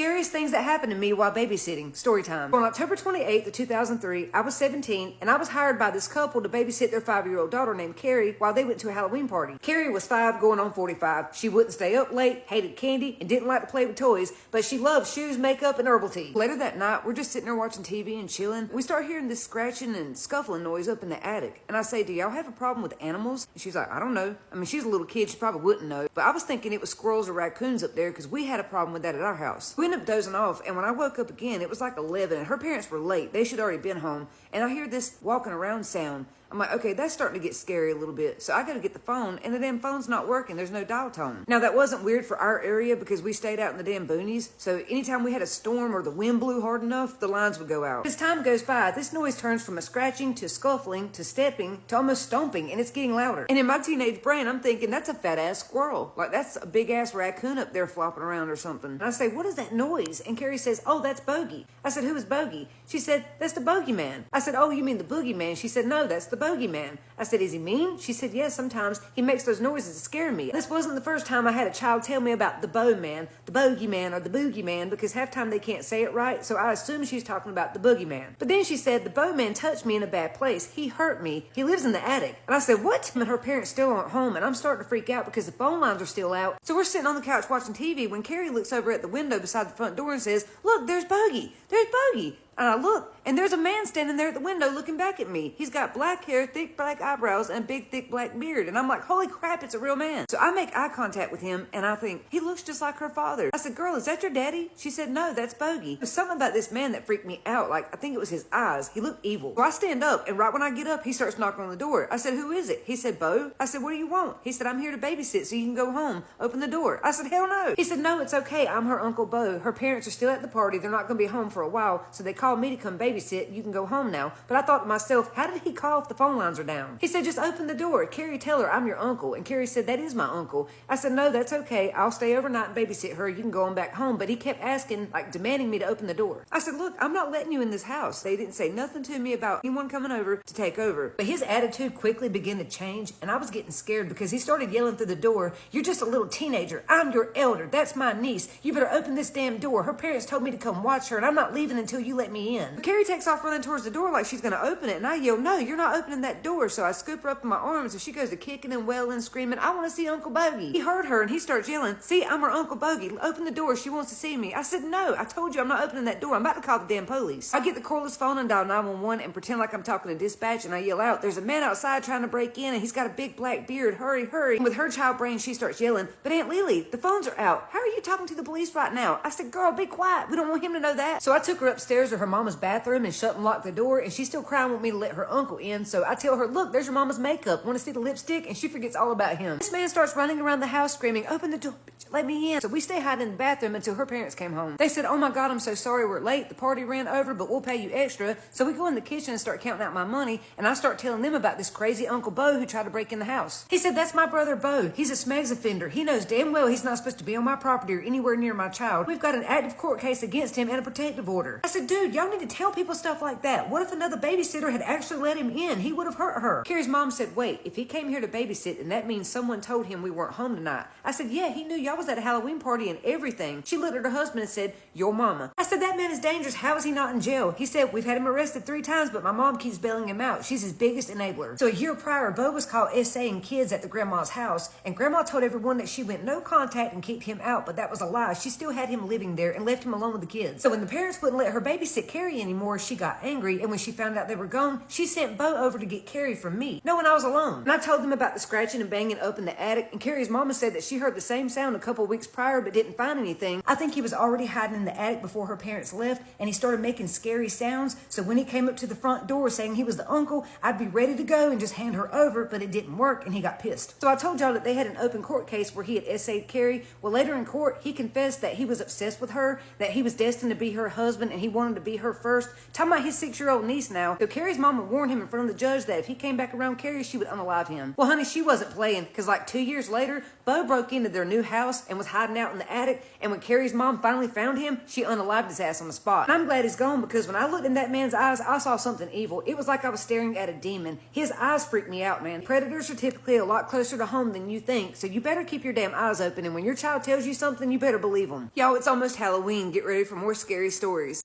Scariest things that happened to me while babysitting. Story time. On October 28th of 2003, I was 17 and I was hired by this couple to babysit their 5-year-old daughter named Carrie while they went to a Halloween party. Carrie was 5 going on 45. She wouldn't stay up late, hated candy, and didn't like to play with toys, but she loved shoes, makeup, and herbal tea. Later that night, we're just sitting there watching TV and chilling. We start hearing this scratching and scuffling noise up in the attic. And I say, do y'all have a problem with animals? And she's like, I don't know. I mean, she's a little kid. She probably wouldn't know. But I was thinking it was squirrels or raccoons up there because we had a problem with that at our house. We ended up dozing off, and when I woke up again, it was like 11, and her parents were late. They should already been home. And I hear this walking around sound. I'm like, okay, that's starting to get scary a little bit. So I got to get the phone, and the damn phone's not working. There's no dial tone. Now, that wasn't weird for our area because we stayed out in the damn boonies. So anytime we had a storm or the wind blew hard enough, the lines would go out. As time goes by, this noise turns from a scratching to scuffling to stepping to almost stomping, and it's getting louder. And in my teenage brain, I'm thinking, that's a fat-ass squirrel. Like, that's a big-ass raccoon up there flopping around or something. And I say, what is that noise? And Carrie says, oh, that's Bogey. I said, who is Bogey? She said, that's the bogeyman. I said, oh, you mean the boogeyman? She said, no, that's the bogeyman. I said, is he mean? She said, yes, sometimes he makes those noises to scare me. This wasn't the first time I had a child tell me about the bowman, the bogeyman, or the boogeyman, because half time they can't say it right, so I assume she's talking about the boogeyman. But then she said, the bowman touched me in a bad place. He hurt me. He lives in the attic. And I said, what? And her parents still aren't home, and I'm starting to freak out because the phone lines are still out. So we're sitting on the couch watching TV when Carrie looks over at the window beside the front door and says, look, there's Bogey. There's Bogey. And I look, and there's a man standing there at the window looking back at me. He's got black hair, thick black eyebrows, and a big, thick black beard. And I'm like, holy crap, it's a real man. So I make eye contact with him, and I think, he looks just like her father. I said, girl, is that your daddy? She said, no, that's Bogey. There's something about this man that freaked me out. Like, I think it was his eyes. He looked evil. So I stand up, and right when I get up, he starts knocking on the door. I said, who is it? He said, Bo. I said, what do you want? He said, I'm here to babysit so you can go home. Open the door. I said, hell no. He said, no, it's okay. I'm her Uncle Bo. Her parents are still at the party. They're not going to be home for a while, so they called me to come babysit. You can go home now. But I thought to myself, how did he call if the phone lines are down? He said, just open the door. Carrie, tell her I'm your uncle. And Carrie said, that is my uncle. I said, no, that's okay. I'll stay overnight and babysit her. You can go on back home. But he kept asking, like demanding me to open the door. I said, look, I'm not letting you in this house. They didn't say nothing to me about anyone coming over to take over. But his attitude quickly began to change, and I was getting scared because he started yelling through the door, you're just a little teenager. I'm your elder. That's my niece. You better open this damn door. Her parents told me to come watch her, and I'm not leaving until you let me in. But Carrie takes off running towards the door like she's going to open it, and I yell, no, you're not opening that door. So I scoop her up in my arms, and she goes to kicking and wailing, screaming, I want to see Uncle Bogey. He heard her, and he starts yelling, see, I'm her Uncle Bogey. Open the door. She wants to see me. I said, no, I told you I'm not opening that door. I'm about to call the damn police. I get the cordless phone and dial 911 and pretend like I'm talking to dispatch, and I yell out, there's a man outside trying to break in, and he's got a big black beard. Hurry, hurry. And with her child brain, she starts yelling, but Aunt Lily, the phones are out. How are you talking to the police right now? I said, girl, be quiet. We don't want him to know that. So I took her upstairs to her mama's bathroom and shut and locked the door, and she's still crying with me to let her uncle in. So I tell her, look, there's your mama's makeup. Want to see the lipstick? And she forgets all about him. This man starts running around the house screaming, open the door, bitch, let me in. So we stay hiding in the bathroom until her parents came home. They said, oh my God, I'm so sorry we're late. The party ran over, but we'll pay you extra. So we go in the kitchen and start counting out my money, and I start telling them about this crazy Uncle Bo who tried to break in the house. He said, that's my brother Bo. He's a smags offender. He knows damn well he's not supposed to be on my property or anywhere near my child. We've got an active court case against him and a protective order. I said, dude, y'all need to tell people stuff like that. What if another babysitter had actually let him in? He would have hurt her. Carrie's mom said, wait, if he came here to babysit, then that means someone told him we weren't home tonight. I said, yeah, he knew y'all was at a Halloween party and everything. She looked at her husband and said, your mama. I said, that man is dangerous. How is he not in jail? He said, we've had him arrested 3 times, but my mom keeps bailing him out. She's his biggest enabler. So a year prior, Bo was caught essaying kids at the grandma's house, and grandma told everyone that she went no contact and kept him out, but that was a lie. She still had him living there and left him alone with the kids. So when the parents wouldn't let her babysit Carrie anymore, she got angry, and when she found out they were gone, she sent Bo over to get Carrie from me, knowing I was alone. And I told them about the scratching and banging up in the attic, and Carrie's mama said that she heard the same sound a couple weeks prior but didn't find anything. I think he was already hiding in the attic before her parents left, and he started making scary sounds, so when he came up to the front door saying he was the uncle, I'd be ready to go and just hand her over, but it didn't work, and he got pissed. So I told y'all that they had an open court case where he had essayed Carrie. Well, later in court, he confessed that he was obsessed with her, that he was destined to be her husband, and he wanted to be be her first. Talking about his 6-year-old niece now. So Carrie's mama warned him in front of the judge that if he came back around Carrie, she would unalive him. Well, honey, she wasn't playing, because like 2 years later, Bo broke into their new house and was hiding out in the attic, and when Carrie's mom finally found him, she unalived his ass on the spot. And I'm glad he's gone, because when I looked in that man's eyes, I saw something evil. It was like I was staring at a demon. His eyes freaked me out, man. Predators are typically a lot closer to home than you think, so you better keep your damn eyes open, and when your child tells you something, you better believe them. Y'all, it's almost Halloween. Get ready for more scary stories.